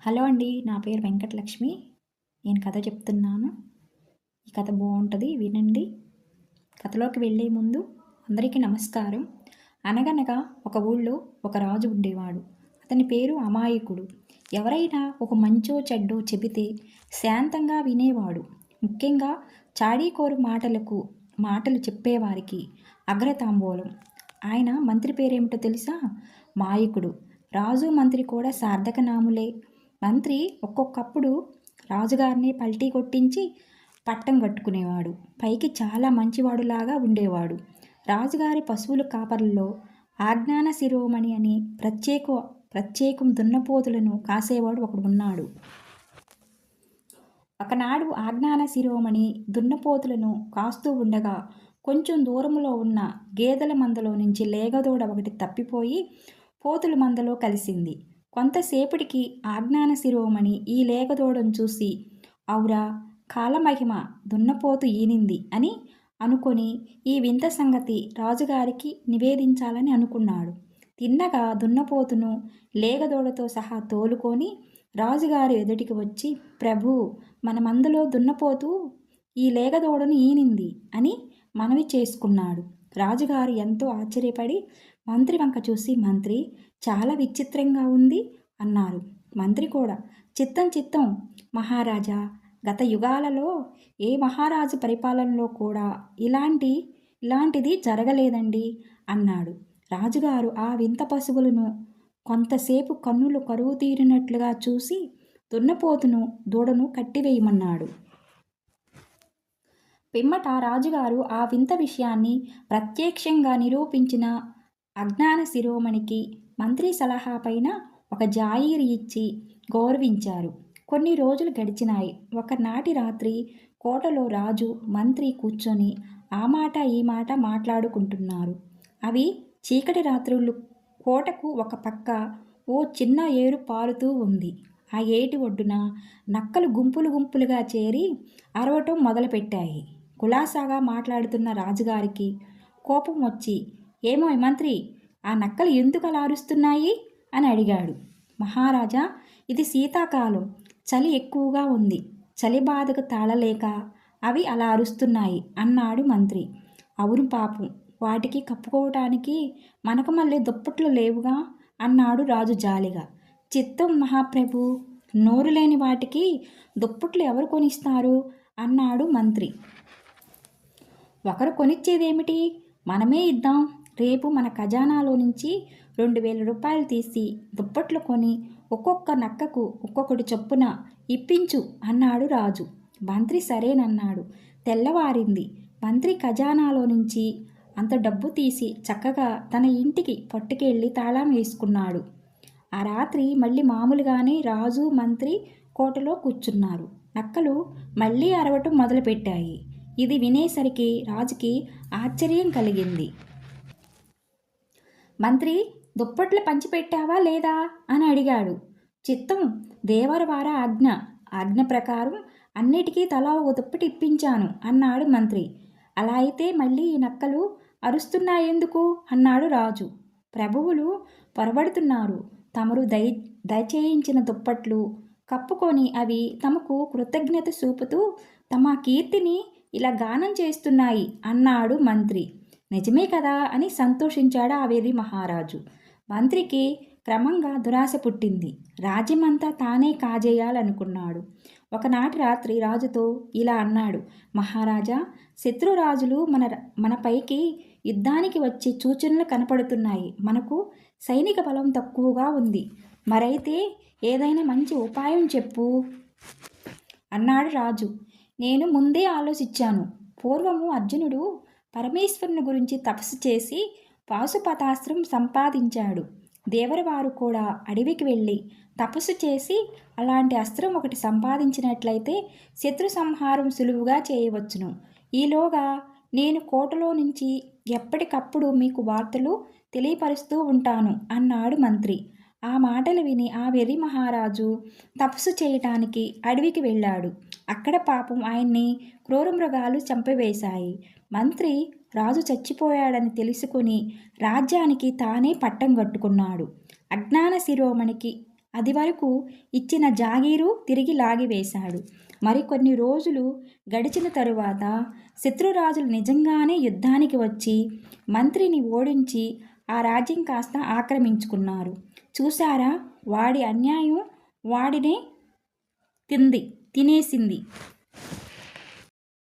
Hello అండి. నా పేరు వెంకటలక్ష్మి. నేను కథ చెప్తున్నాను. ఈ కథ బావుంటది వినండి. కథలోకి వెళ్ళే ముందు అందరికీ నమస్కారం. అనగనగా ఒక ఊళ్ళో ఒక రాజు ఉండేవాడు. అతని పేరు అమాయకుడు. ఎవరైనా ఒక మంచో చెడ్డో చెబితే శాంతంగా వినేవాడు. ముఖ్యంగా చాడీకోరు మాటలు చెప్పేవారికి అగ్రతాంబూలం. ఆయన మంత్రి పేరేమిటో తెలుసా? మాయకుడు. రాజు మంత్రి కూడా సార్థకనాములే. మంత్రి ఒక్కొక్కప్పుడు రాజుగారిని పల్టీ కొట్టించి పట్టం కట్టుకునేవాడు. పైకి చాలా మంచివాడులాగా ఉండేవాడు. రాజుగారి పశువుల కాపర్లలో ఆజ్ఞాన శిరోమణి అని ప్రత్యేకం దున్నపోతులను కాసేవాడు ఒకడు ఉన్నాడు. ఒకనాడు ఆజ్ఞాన శిరోమణి దున్నపోతులను కాస్తూ ఉండగా కొంచెం దూరంలో ఉన్న గేదెల మందలో నుంచి లేగదూడ ఒకటి తప్పిపోయి పోతుల మందలో కలిసింది. కొంతసేపటికి ఆజ్ఞాన శిరోమణి ఈ లేగదూడను చూసి, ఔరా కాలమహిమ, దున్నపోతు ఈనింది అని అనుకొని ఈ వింత సంగతి రాజుగారికి నివేదించాలని అనుకున్నాడు. తిన్నగా దున్నపోతును లేగదూడతో సహా తోలుకొని రాజుగారి ఎదుటికి వచ్చి, ప్రభూ, మన మందలో దున్నపోతూ ఈ లేగదూడను ఈనింది అని మనవి చేసుకున్నాడు. రాజుగారు ఎంతో ఆశ్చర్యపడి మంత్రి వంక చూసి, మంత్రి, చాలా విచిత్రంగా ఉంది అన్నారు. మంత్రి కూడా, చిత్తం మహారాజా, గత యుగాలలో ఏ మహారాజు పరిపాలనలో కూడా ఇలాంటిది జరగలేదండి అన్నాడు. రాజుగారు ఆ వింత పశువులను కొంతసేపు కన్నులు కరువు తీరినట్లుగా చూసి దున్నపోతును దూడను కట్టివేయమన్నాడు. పిమ్మట రాజుగారు ఆ వింత విషయాన్ని ప్రత్యక్షంగా నిరూపించిన అజ్ఞాన శిరోమణికి మంత్రి సలహా పైన ఒక జాయిరీ ఇచ్చి గౌరవించారు. కొన్ని రోజులు గడిచినాయి. ఒకనాటి రాత్రి కోటలో రాజు మంత్రి కూర్చొని ఆ మాట ఈ మాట మాట్లాడుకుంటున్నారు. అవి చీకటి రాత్రులు. కోటకు ఒక పక్క ఓ చిన్న ఏరు పారుతూ ఉంది. ఆ ఏటి ఒడ్డున నక్కలు గుంపులుగా చేరి అరవటం మొదలుపెట్టాయి. కులాసాగా మాట్లాడుతున్న రాజుగారికి కోపం వచ్చి, ఏమో మంత్రి, ఆ నక్కలు ఎందుకు అలా అరుస్తున్నాయి అని అడిగాడు. మహారాజా, ఇది శీతాకాలం, చలి ఎక్కువగా ఉంది. చలి బాధకు తాళలేక అవి అలా అరుస్తున్నాయి అన్నాడు మంత్రి. అవును పాపం, వాటికి కప్పుకోవటానికి మనకు మళ్ళీ దుప్పట్లు లేవుగా అన్నాడు రాజు జాలిగా. చిత్తం మహాప్రభు, నోరు లేని వాటికి దుప్పట్లు ఎవరు కొనిస్తారు అన్నాడు మంత్రి. ఒకరు కొనిచ్చేదేమిటి, మనమే ఇద్దాం. రేపు మన ఖజానాలో నుంచి 2000 రూపాయలు తీసి దుప్పట్లు కొని ఒక్కొక్క నక్కకు ఒక్కొక్కటి చొప్పున ఇప్పించు అన్నాడు రాజు. మంత్రి సరేనన్నాడు. తెల్లవారింది. మంత్రి ఖజానాలో నుంచి అంత డబ్బు తీసి చక్కగా తన ఇంటికి పట్టుకెళ్ళి తాళం వేసుకున్నాడు. ఆ రాత్రి మళ్ళీ మామూలుగానే రాజు మంత్రి కోటలో కూర్చున్నారు. నక్కలు మళ్ళీ అరవటం మొదలుపెట్టాయి. ఇది వినేసరికి రాజుకి ఆశ్చర్యం కలిగింది. మంత్రి, దుప్పట్లు పంచిపెట్టావా లేదా అని అడిగాడు. చిత్తం, దేవరవార ఆజ్ఞ ప్రకారం అన్నిటికీ తలా ఒక దుప్పటి ఇప్పించాను అన్నాడు మంత్రి. అలా అయితే మళ్ళీ ఈ నక్కలు అరుస్తున్నాయెందుకు అన్నాడు రాజు. ప్రభువులు పొరబడుతున్నారు. తమరు దయచేయించిన దుప్పట్లు కప్పుకొని అవి తమకు కృతజ్ఞత చూపుతూ తమ కీర్తిని ఇలా గానం చేస్తున్నాయి అన్నాడు మంత్రి. నిజమే కదా అని సంతోషించాడు ఆ వెర్రి మహారాజు. మంత్రికి క్రమంగా దురాశ పుట్టింది. రాజ్యమంతా తానే కాజేయాలనుకున్నాడు. ఒకనాటి రాత్రి రాజుతో ఇలా అన్నాడు. మహారాజా, శత్రురాజులు మనపైకి యుద్ధానికి వచ్చే సూచనలు కనపడుతున్నాయి. మనకు సైనిక బలం తక్కువగా ఉంది. మరైతే ఏదైనా మంచి ఉపాయం చెప్పు అన్నాడు రాజు. నేను ముందే ఆలోచించాను. పూర్వము అర్జునుడు పరమేశ్వరుని గురించి తపస్సు చేసి పాశుపతాస్త్రం సంపాదించాడు. దేవరవారు కూడా అడవికి వెళ్ళి తపస్సు చేసి అలాంటి అస్త్రం ఒకటి సంపాదించినట్లయితే శత్రు సంహారం సులువుగా చేయవచ్చును. ఈలోగా నేను కోటలో నుంచి ఎప్పటికప్పుడు మీకు వార్తలు తెలియపరుస్తూ ఉంటాను అన్నాడు మంత్రి. ఆ మాటలు విని ఆ వెర్రి మహారాజు తపస్సు చేయటానికి అడవికి వెళ్ళాడు. అక్కడ పాపం ఆయన్ని క్రూరమృగాలు చంపివేశాయి. మంత్రి రాజు చచ్చిపోయాడని తెలుసుకుని రాజ్యానికి తానే పట్టం కట్టుకున్నాడు. అజ్ఞాన శిరోమణికి అది వరకు ఇచ్చిన జాగీరు తిరిగి లాగివేశాడు. మరికొన్ని రోజులు గడిచిన తరువాత శత్రురాజులు నిజంగానే యుద్ధానికి వచ్చి మంత్రిని ఓడించి ఆ రాజ్యం కాస్త ఆక్రమించుకున్నారు. చూశారా, వాడి అన్యాయం వాడినే తినేసింది.